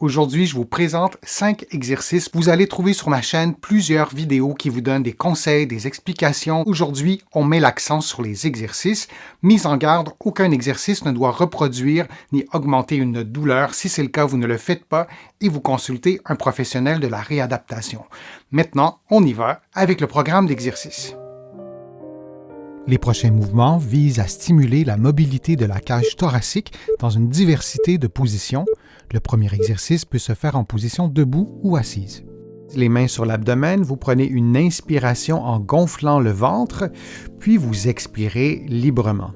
Aujourd'hui, je vous présente 5 exercices. Vous allez trouver sur ma chaîne plusieurs vidéos qui vous donnent des conseils, des explications. Aujourd'hui, on met l'accent sur les exercices. Mise en garde, aucun exercice ne doit reproduire ni augmenter une douleur. Si c'est le cas, vous ne le faites pas et vous consultez un professionnel de la réadaptation. Maintenant, on y va avec le programme d'exercice. Les prochains mouvements visent à stimuler la mobilité de la cage thoracique dans une diversité de positions. Le premier exercice peut se faire en position debout ou assise. Les mains sur l'abdomen, vous prenez une inspiration en gonflant le ventre, puis vous expirez librement.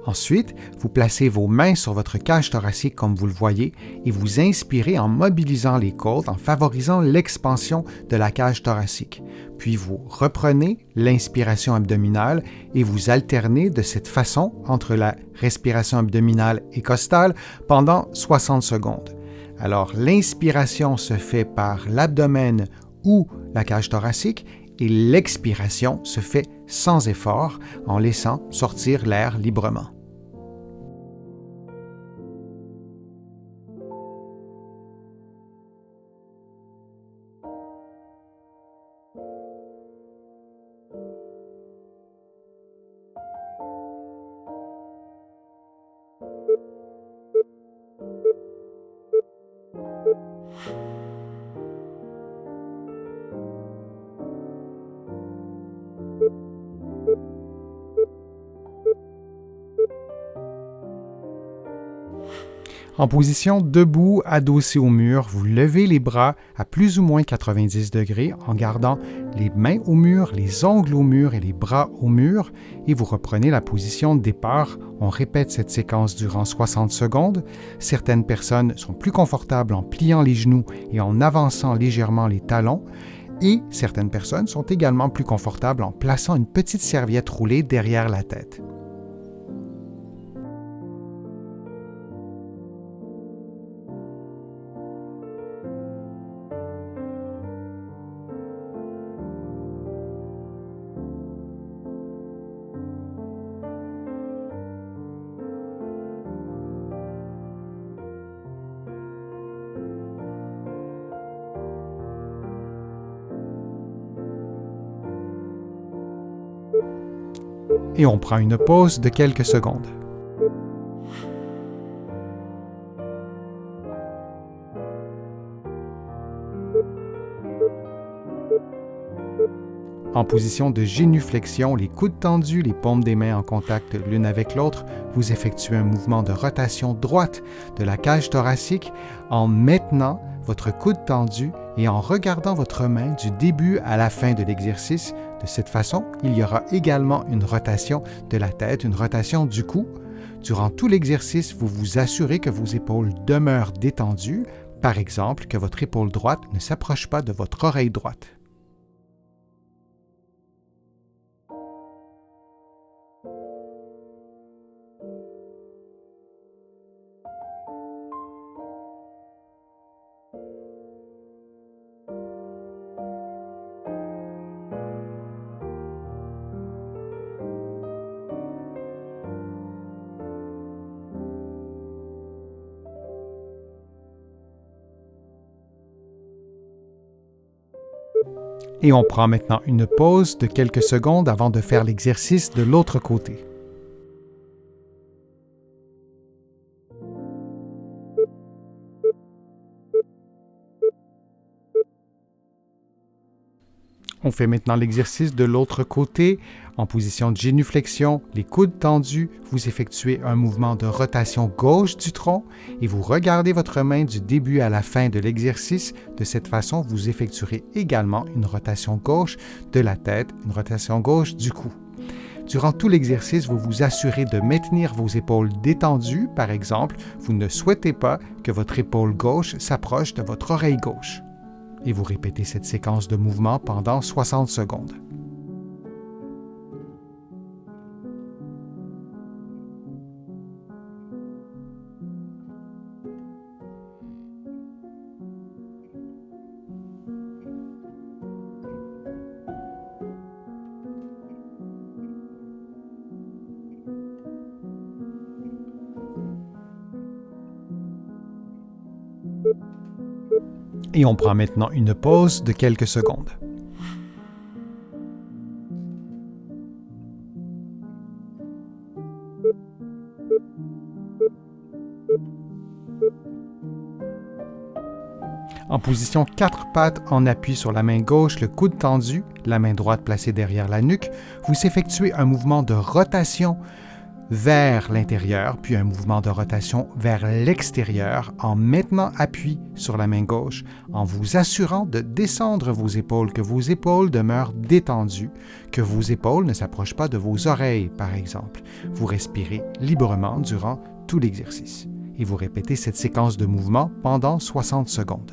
Ensuite, vous placez vos mains sur votre cage thoracique comme vous le voyez et vous inspirez en mobilisant les côtes, en favorisant l'expansion de la cage thoracique. Puis vous reprenez l'inspiration abdominale et vous alternez de cette façon entre la respiration abdominale et costale pendant 60 secondes. Alors, l'inspiration se fait par l'abdomen ou la cage thoracique et l'expiration se fait sans effort en laissant sortir l'air librement. En position debout, adossé au mur, vous levez les bras à plus ou moins 90 degrés en gardant les mains au mur, les ongles au mur et les bras au mur et vous reprenez la position de départ. On répète cette séquence durant 60 secondes. Certaines personnes sont plus confortables en pliant les genoux et en avançant légèrement les talons et certaines personnes sont également plus confortables en plaçant une petite serviette roulée derrière la tête. Et on prend une pause de quelques secondes. En position de génuflexion, les coudes tendus, les paumes des mains en contact l'une avec l'autre, vous effectuez un mouvement de rotation droite de la cage thoracique en maintenant votre coude tendu et en regardant votre main du début à la fin de l'exercice. De cette façon, il y aura également une rotation de la tête, une rotation du cou. Durant tout l'exercice, vous vous assurez que vos épaules demeurent détendues, par exemple que votre épaule droite ne s'approche pas de votre oreille droite. Et on prend maintenant une pause de quelques secondes avant de faire l'exercice de l'autre côté. On fait maintenant l'exercice de l'autre côté. En position de génuflexion, les coudes tendus, vous effectuez un mouvement de rotation gauche du tronc et vous regardez votre main du début à la fin de l'exercice. De cette façon, vous effectuerez également une rotation gauche de la tête, une rotation gauche du cou. Durant tout l'exercice, vous vous assurez de maintenir vos épaules détendues. Par exemple, vous ne souhaitez pas que votre épaule gauche s'approche de votre oreille gauche. Et vous répétez cette séquence de mouvements pendant 60 secondes. Et on prend maintenant une pause de quelques secondes. En position 4 pattes en appui sur la main gauche, le coude tendu, la main droite placée derrière la nuque, vous effectuez un mouvement de rotation vers l'intérieur, puis un mouvement de rotation vers l'extérieur en maintenant appui sur la main gauche, en vous assurant de descendre vos épaules, que vos épaules demeurent détendues, que vos épaules ne s'approchent pas de vos oreilles, par exemple. Vous respirez librement durant tout l'exercice. Et vous répétez cette séquence de mouvements pendant 60 secondes.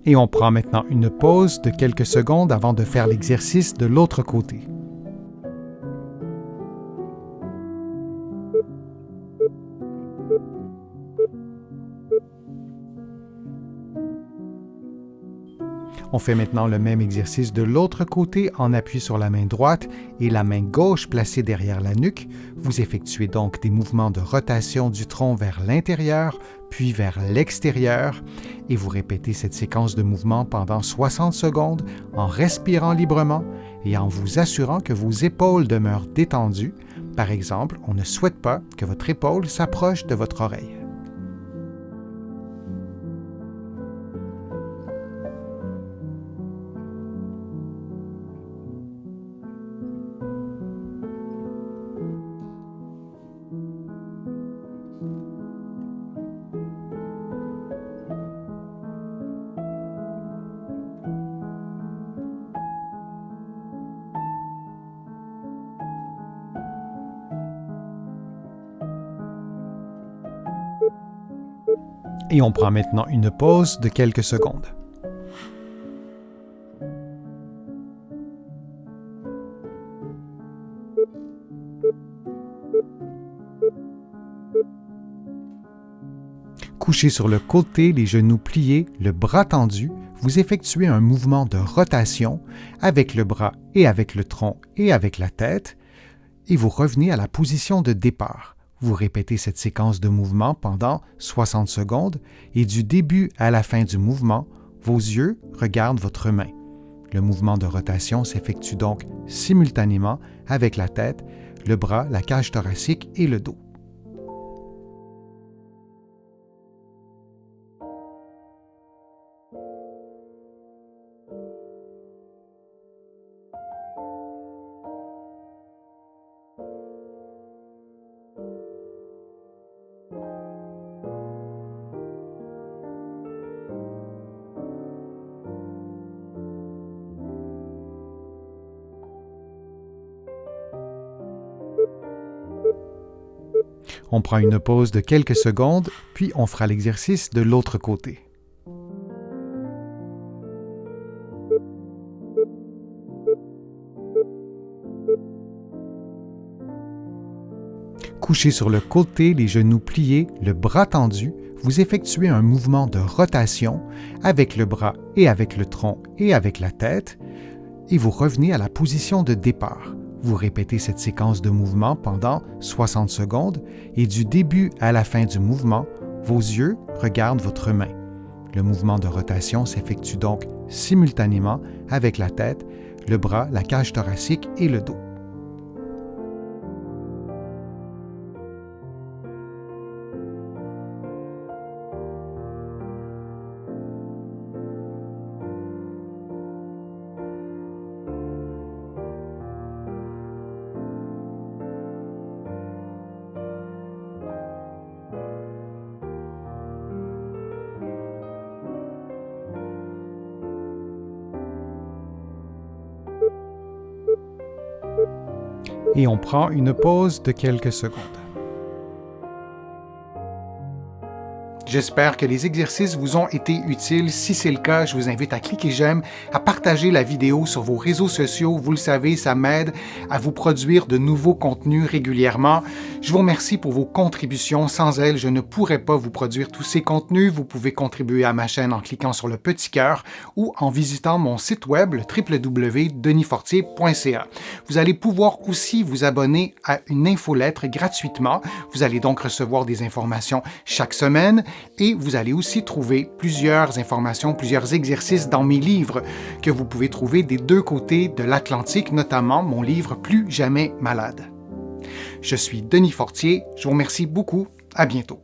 Et on prend maintenant une pause de quelques secondes avant de faire l'exercice de l'autre côté. On fait maintenant le même exercice de l'autre côté en appui sur la main droite et la main gauche placée derrière la nuque. Vous effectuez donc des mouvements de rotation du tronc vers l'intérieur, puis vers l'extérieur, et vous répétez cette séquence de mouvements pendant 60 secondes en respirant librement et en vous assurant que vos épaules demeurent détendues. Par exemple, on ne souhaite pas que votre épaule s'approche de votre oreille. Et on prend maintenant une pause de quelques secondes. Couché sur le côté, les genoux pliés, le bras tendu, vous effectuez un mouvement de rotation avec le bras et avec le tronc et avec la tête, et vous revenez à la position de départ. Vous répétez cette séquence de mouvements pendant 60 secondes et du début à la fin du mouvement, vos yeux regardent votre main. Le mouvement de rotation s'effectue donc simultanément avec la tête, le bras, la cage thoracique et le dos. On prend une pause de quelques secondes, puis on fera l'exercice de l'autre côté. Couché sur le côté, les genoux pliés, le bras tendu, vous effectuez un mouvement de rotation avec le bras et avec le tronc et avec la tête, et vous revenez à la position de départ. Vous répétez cette séquence de mouvements pendant 60 secondes et du début à la fin du mouvement, vos yeux regardent votre main. Le mouvement de rotation s'effectue donc simultanément avec la tête, le bras, la cage thoracique et le dos. Et on prend une pause de quelques secondes. J'espère que les exercices vous ont été utiles. Si c'est le cas, je vous invite à cliquer j'aime, à partager la vidéo sur vos réseaux sociaux. Vous le savez, ça m'aide à vous produire de nouveaux contenus régulièrement. Je vous remercie pour vos contributions. Sans elles, je ne pourrais pas vous produire tous ces contenus. Vous pouvez contribuer à ma chaîne en cliquant sur le petit cœur ou en visitant mon site web www.denisfortier.ca. Vous allez pouvoir aussi vous abonner à une infolettre gratuitement. Vous allez donc recevoir des informations chaque semaine et vous allez aussi trouver plusieurs informations, plusieurs exercices dans mes livres que vous pouvez trouver des deux côtés de l'Atlantique, notamment mon livre Plus jamais malade. Je suis Denis Fortier. Je vous remercie beaucoup. À bientôt.